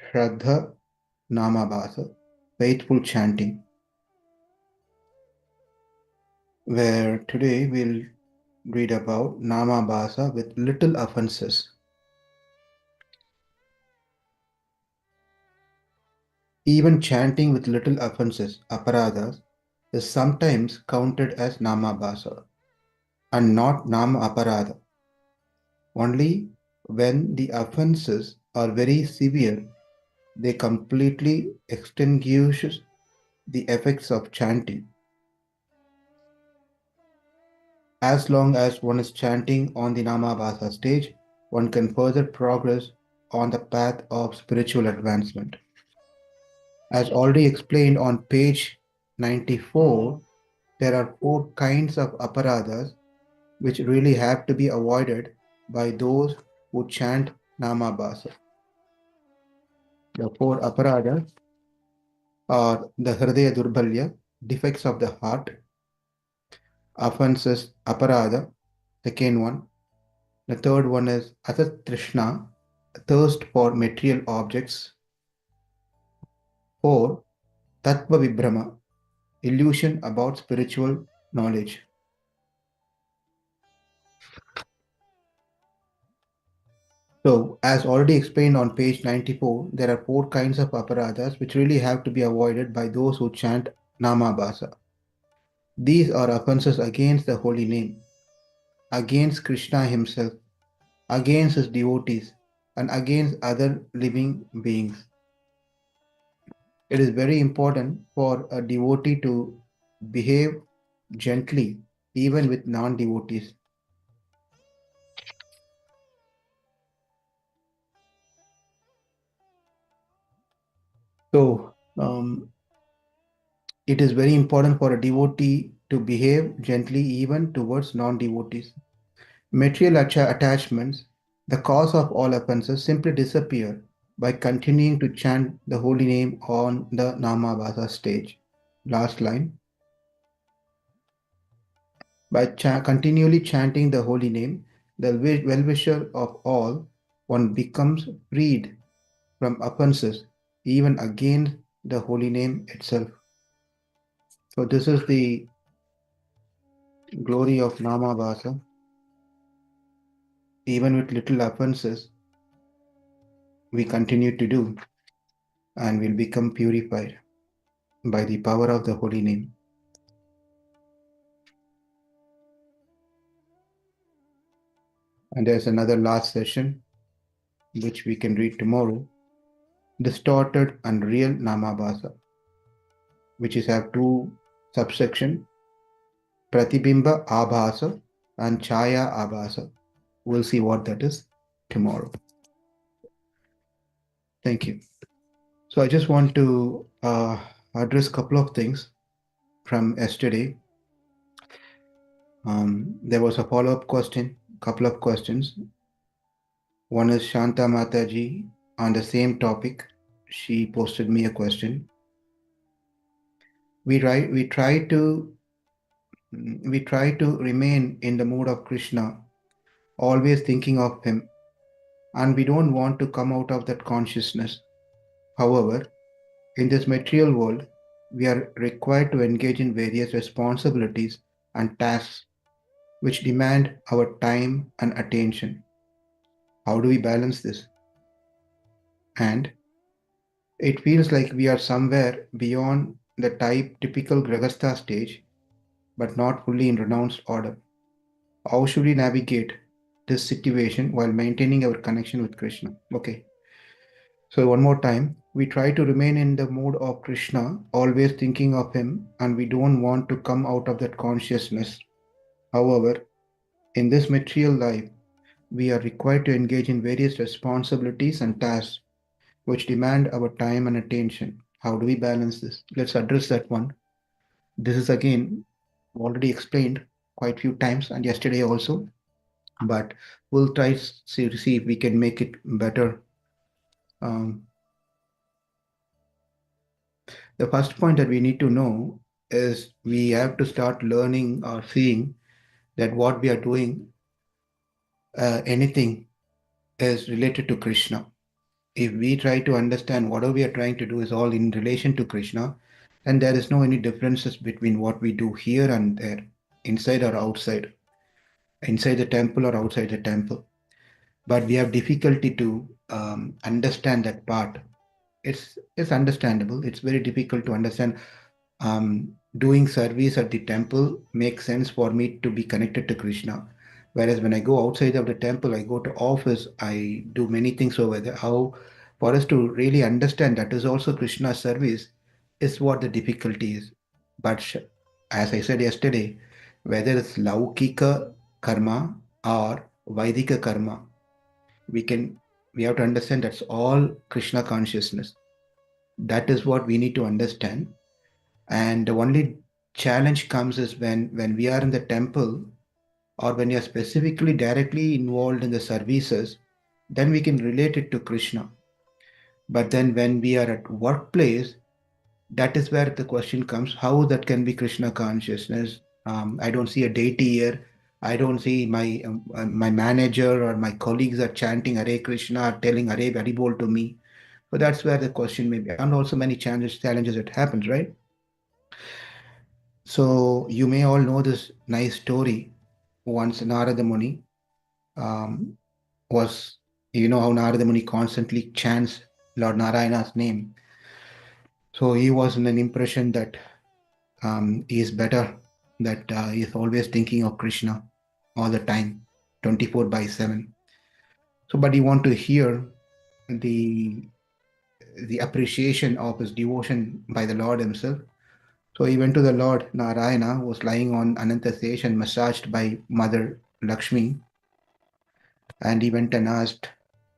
Shraddha Nāma-ābhāsa, faithful chanting, where today we'll read about Nāma-ābhāsa with little offences. Even chanting with little offences, Aparādhas, is sometimes counted as Nāma-ābhāsa and not Nāma-āparādha. Only when the offences are very severe, they completely extinguish the effects of chanting. As long as one is chanting on the Nāma-ābhāsa stage, one can further progress on the path of spiritual advancement. As already explained on page 94, there are four kinds of aparadhas which really have to be avoided by those who chant Nāma-ābhāsa. The four aparadhas are the Hridaya Durbhalya, defects of the heart, offenses, aparadha, second one. The third one is Asat Trishna, thirst for material objects. 4. Tattva Vibhrama, illusion about spiritual knowledge. So, as already explained on page 94, there are four kinds of aparadhas which really have to be avoided by those who chant Nāma-ābhāsa. These are offenses against the holy name, against Krishna himself, against his devotees, and against other living beings. It is very important for a devotee to behave gently even with non-devotees. So, it is very important for a devotee to behave gently even towards non-devotees. Material attachments, the cause of all offenses, simply disappear by continuing to chant the holy name on the Nāma-ābhāsa stage. Last line. By continually chanting the holy name, the well-wisher of all, one becomes freed from offenses, even against the holy name itself. So this is the glory of Nāma-ābhāsa. Even with little offenses, we continue to do and will become purified by the power of the holy name. And there's another last session which we can read tomorrow, distorted and real Nāma-ābhāsa, which is have two subsection, Pratibimba Abhasa and Chaya Abhasa. We'll see what that is tomorrow. Thank you. So I just want to address a couple of things from yesterday. There was a follow-up question, couple of questions. One is Shanta Mataji on the same topic. She posted me a question. We try to remain in the mood of Krishna, always thinking of him, and we don't want to come out of that consciousness. However, in this material world, we are required to engage in various responsibilities and tasks which demand our time and attention. How do we balance this? And it feels like we are somewhere beyond the typical Grahastha stage, but not fully in renounced order. How should we navigate this situation while maintaining our connection with Krishna? Okay. So one more time, we try to remain in the mood of Krishna, always thinking of him, and we don't want to come out of that consciousness. However, in this material life, we are required to engage in various responsibilities and tasks which demand our time and attention. How do we balance this? Let's address that one. This is again already explained quite a few times and yesterday also, but we'll try to see if we can make it better. The first point that we need to know is we have to start learning or seeing that what we are doing, anything is related to Krishna. if we try to understand whatever we are trying to do is all in relation to Krishna, then there is no any differences between what we do here and there, inside or outside, inside the temple or outside the temple. But we have difficulty to understand that part. It's understandable. It's very difficult to understand. Doing service at the temple makes sense for me to be connected to Krishna. Whereas when I go outside of the temple, I go to office, I do many things over there. How for us to really understand that is also Krishna's service is what the difficulty is. But as I said yesterday, whether it's Laukika karma or Vaidika karma, we can we have to understand that's all Krishna consciousness. That is what we need to understand. And the only challenge comes is when we are in the temple or when you are specifically directly involved in the services, then we can relate it to Krishna. But then when we are at workplace, that is where the question comes: how that can be Krishna consciousness? I don't see a deity here. I don't see my manager or my colleagues are chanting Hare Krishna or telling Hare Haribol to me. So that's where the question may be, and also many challenges that happens, right? So you may all know this nice story. Once Narada Muni um, was, you know how Narada Muni constantly chants Lord Narayana's name. So he was in an impression that he is better, that he is always thinking of Krishna all the time, 24 by 7. So, but he want to hear the the appreciation of his devotion by the Lord himself. So he went to the Lord Narayana, who was lying on Ananta Sesh and massaged by Mother Lakshmi, and he went and asked.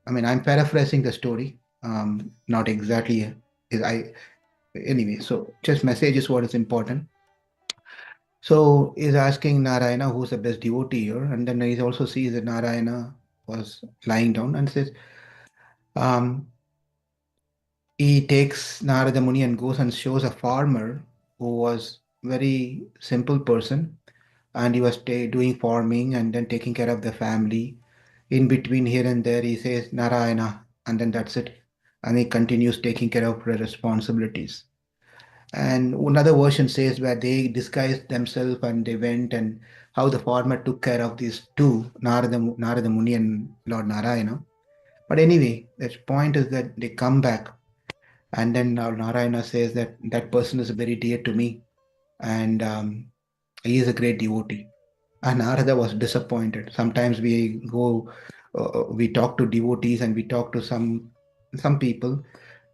I mean, I'm paraphrasing the story, not exactly. I anyway. So just message is what is important. So he's asking Narayana who's the best devotee here, and then he also sees that Narayana was lying down and says, um, he takes Narada Muni and goes and shows a farmer who was very simple person, and he was doing farming and then taking care of the family. In between here and there, he says Narayana, and then that's it. And he continues taking care of the responsibilities. And another version says where they disguised themselves and they went and how the farmer took care of these two, Narada Muni and Lord Narayana. But anyway, the point is that they come back and then Narayana says that that person is very dear to me and he is a great devotee. And Narada was disappointed. Sometimes we talk to devotees and we talk to some people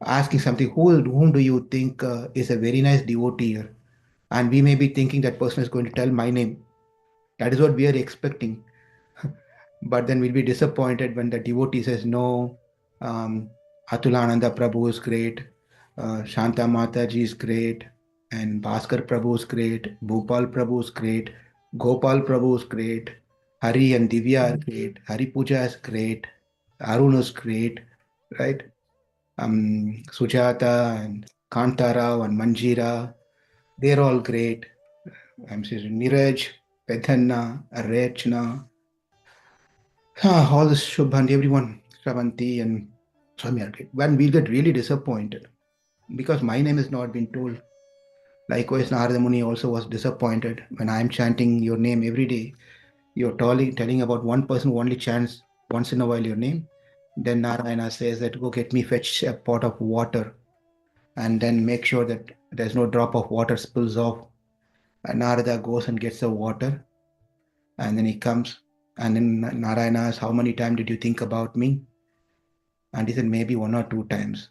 asking something, whom do you think is a very nice devotee here? And we may be thinking that person is going to tell my name. That is what we are expecting. But then we'll be disappointed when the devotee says, no, Atulananda Prabhu is great, Shanta Mataji is great, and Bhaskar Prabhu is great, Bhupal Prabhu is great, Gopal Prabhu is great, Hari and Divya are great, Hari Puja is great, Arun is great, right? Sujata and Kantarao and Manjira, they're all great. I'm saying Niraj, Pedhanna, Rechna, all this Shubhan, everyone, Shravanti and Swami are great. When we'll get really disappointed because my name has not been told. Likewise, Narada Muni also was disappointed when I'm chanting your name every day. You're telling about one person who only chants once in a while your name. Then Narayana says that go get me fetch a pot of water and then make sure that there's no drop of water spills off. And Narada goes and gets the water and then he comes and then Narayana asks, how many times did you think about me? And he said, maybe one or two times.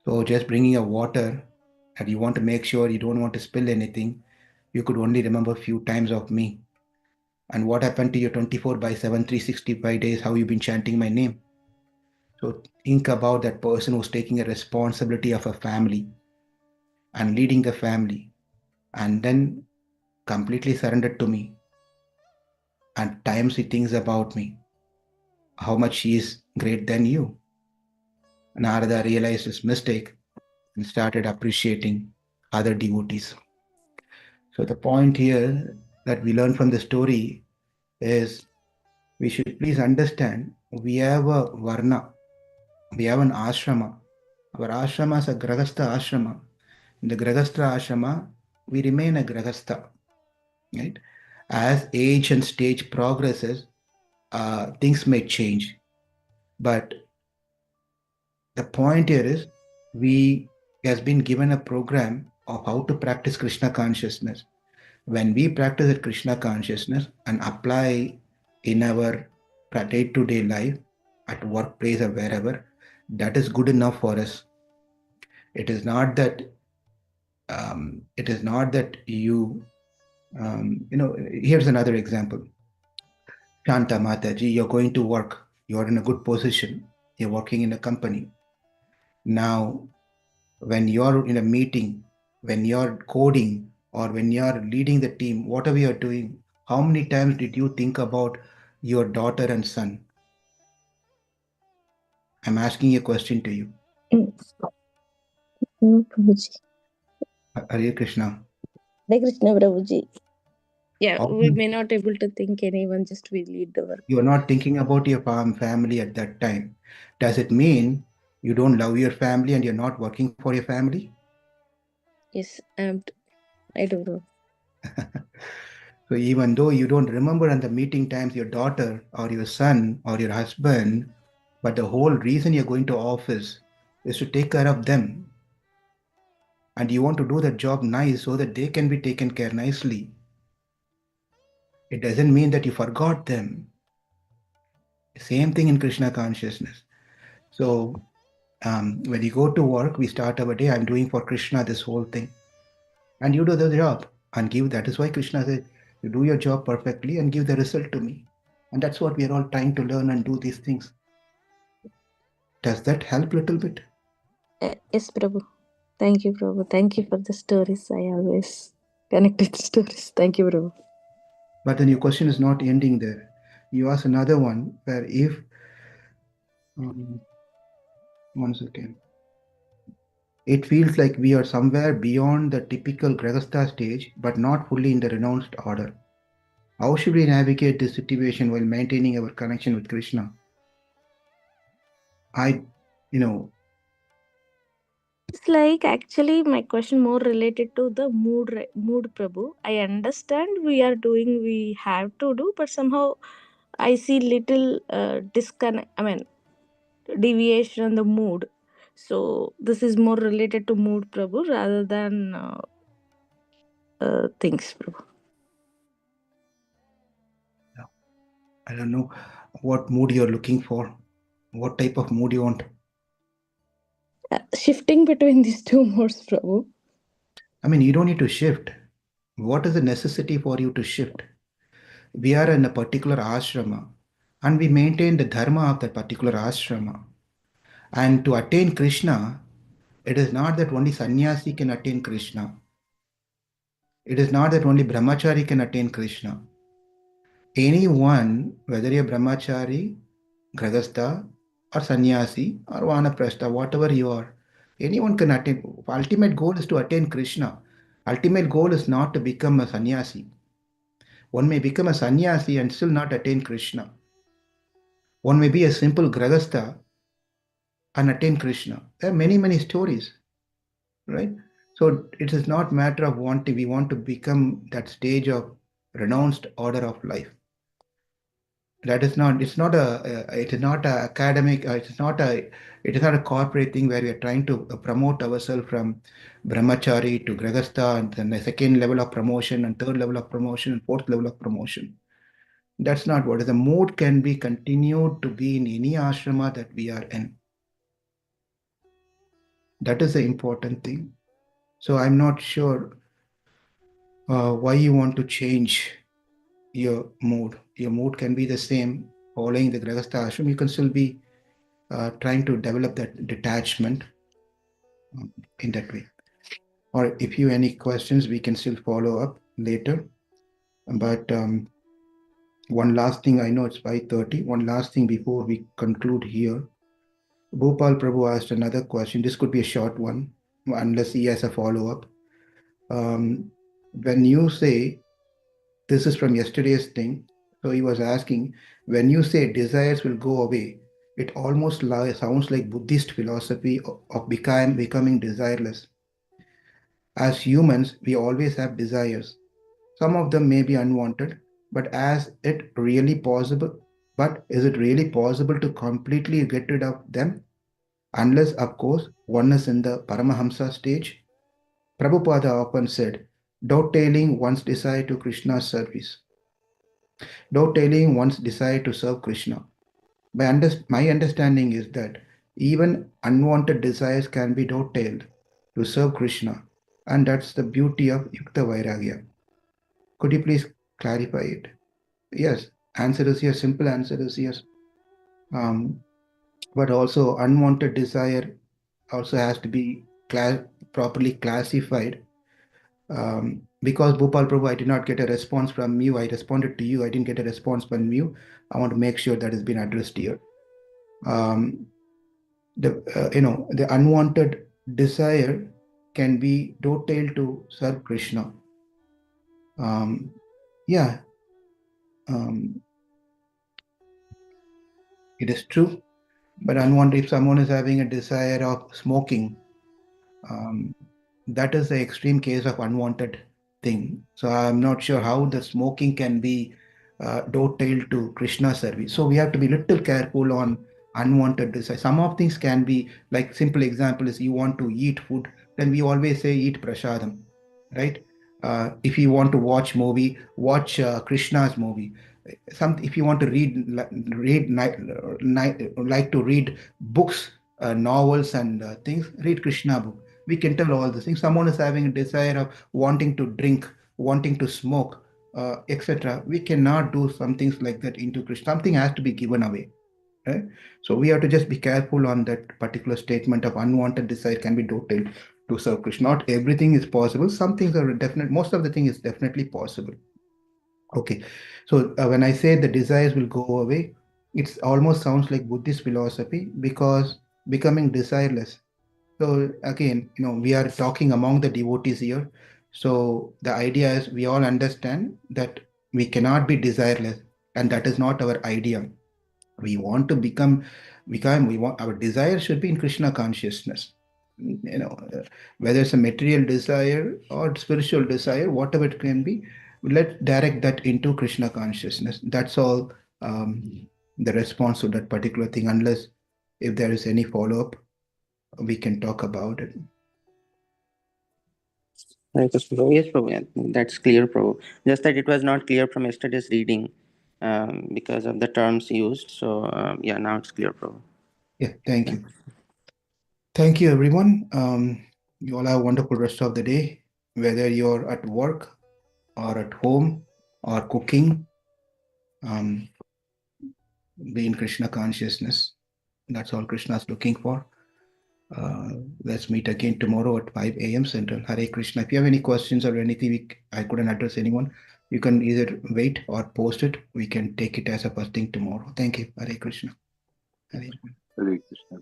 So just bringing a water and you want to make sure you don't want to spill anything, you could only remember a few times of me. And what happened to your 24 by 7, 365 days, how you've been chanting my name. So think about that person who's taking a responsibility of a family and leading the family and then completely surrendered to me. And times he thinks about me, how much he is great than you. Narada realized his mistake and started appreciating other devotees. So the point here that we learn from the story is we should please understand we have a varna. We have an ashrama. Our ashrama is a grahastha ashrama. In the grahastha ashrama, we remain a grahastha. Right? As age and stage progresses, things may change. But the point here is we has been given a program of how to practice Krishna consciousness. When we practice that Krishna consciousness and apply in our day-to-day life, at workplace or wherever, that is good enough for us. It is not that here's another example. Shanta Mataji, you're going to work. You're in a good position. You're working in a company. Now, when you're in a meeting, when you're coding, or when you're leading the team, whatever you're doing, how many times did you think about your daughter and son? I'm asking a question to you. Mm. Prabhuji. Hare Krishna. Hare Krishna, Prabhuji. Yeah, How we may not able to think anyone, just we lead the work. you're not thinking about your family at that time? Does it mean you don't love your family and you're not working for your family? Yes, I don't know. So even though you don't remember on the meeting times your daughter or your son or your husband, but the whole reason you're going to office is to take care of them. And you want to do that job nice so that they can be taken care nicely. It doesn't mean that you forgot them. Same thing in Krishna consciousness. So when you go to work, we start our day, I'm doing for Krishna this whole thing. And you do the job and give. That is why Krishna said, you do your job perfectly and give the result to me. And that's what we are all trying to learn and do these things. Does that help a little bit? Yes, Prabhu. Thank you, Prabhu. Thank you for the stories. I always connect with stories. Thank you, Prabhu. But then your question is not ending there. You ask another one where if, um, once again, it feels like we are somewhere beyond the typical Grahastha stage, but not fully in the renounced order. How should we navigate this situation while maintaining our connection with Krishna? I, you know, It's like actually my question more related to the mood, Prabhu. I understand we are doing, we have to do, but somehow I see little disconnect. I mean, deviation in the mood. So this is more related to mood, Prabhu, rather than things, Prabhu. I don't know what mood you're looking for, what type of mood you want. Shifting between these two modes, Prabhu. I mean, you don't need to shift. What is the necessity for you to shift? We are in a particular ashrama and we maintain the dharma of that particular ashrama. And to attain Krishna, it is not that only sannyasi can attain Krishna. It is not that only brahmachari can attain Krishna. Anyone, whether you're brahmachari, grahastha, or sannyasi, or vanaprastha, whatever you are, anyone can attain. Ultimate goal is to attain Krishna. Ultimate goal is not to become a sannyasi. One may become a sannyasi and still not attain Krishna. One may be a simple grahastha and attain Krishna. There are many, many stories, right? So it is not matter of wanting, we want to become that stage of renounced order of life. That is not, it's not it is not a academic, it is not a corporate thing where we are trying to promote ourselves from brahmachari to grahastha and then the second level of promotion and third level of promotion and fourth level of promotion. That's not what it is. The mood can be continued to be in any ashrama that we are in. That is the important thing. So I'm not sure why you want to change your mood. Your mood can be the same following the grahastha ashram. You can still be trying to develop that detachment in that way. Or if you have any questions, we can still follow up later. But one last thing, I know it's 5:30. One last thing before we conclude here. Bhopal Prabhu asked another question. This could be a short one, unless he has a follow-up. When you say, this is from yesterday's thing, so he was asking, when you say desires will go away, It almost sounds like Buddhist philosophy of becoming desireless. As humans, we always have desires. Some of them may be unwanted, but is it really possible to completely get rid of them? Unless, of course, one is in the Paramahamsa stage. Prabhupada often said, dovetailing one's desire to Krishna's service, dovetailing one's desire to serve Krishna. My understanding is that even unwanted desires can be dovetailed to serve Krishna, and that's the beauty of Yukta Vairagya. Could you please clarify it? Yes, answer is yes. Simple answer is yes. Um, but also unwanted desire also has to be properly classified. Because Bhopal Prabhu, I did not get a response from you. I responded to you. I didn't get a response from you. I want to make sure that has been addressed here. Um, the unwanted desire can be dovetailed to serve Krishna. Um, yeah, um, it is true. But unwanted, if someone is having a desire of smoking, um, that is the extreme case of unwanted thing. So I'm not sure how the smoking can be dovetailed to Krishna service. So we have to be little careful on unwanted desire. Some of things can be like simple example is you want to eat food, then we always say eat prasadam, right? If you want to watch movie, watch Krishna's movie. Some if you want to like to read books, novels and things, read Krishna book. We can tell all these things. Someone is having a desire of wanting to drink, wanting to smoke, etc. We cannot do some things like that into Krishna. Something has to be given away. Right? So we have to just be careful on that particular statement of unwanted desire can be dovetailed to serve Krishna. Not everything is possible. Some things are definite. Most of the thing is definitely possible. Okay, so when I say the desires will go away, it almost sounds like Buddhist philosophy because becoming desireless. So again, we are talking among the devotees here. So the idea is we all understand that we cannot be desireless, and that is not our idea. We want to we want our desire should be in Krishna consciousness. Whether it's a material desire or spiritual desire, whatever it can be, let's direct that into Krishna consciousness. That's all. The response to that particular thing, unless if there is any follow-up, we can talk about it. Hare Krishna, Prabhu. Yes, Prabhu. That's clear, Prabhu. Just that it was not clear from yesterday's reading because of the terms used. So, yeah, now it's clear, Prabhu. Yeah, thank you. Thank you, everyone. You all have a wonderful rest of the day, whether you're at work or at home or cooking. Be in Krishna consciousness. That's all Krishna is looking for. Let's meet again tomorrow at 5 a.m. Central. Hare Krishna. If you have any questions or anything I couldn't address anyone, you can either wait or post it. We can take it as a first thing tomorrow. Thank you. Hare Krishna. Hare Krishna. Hare Krishna.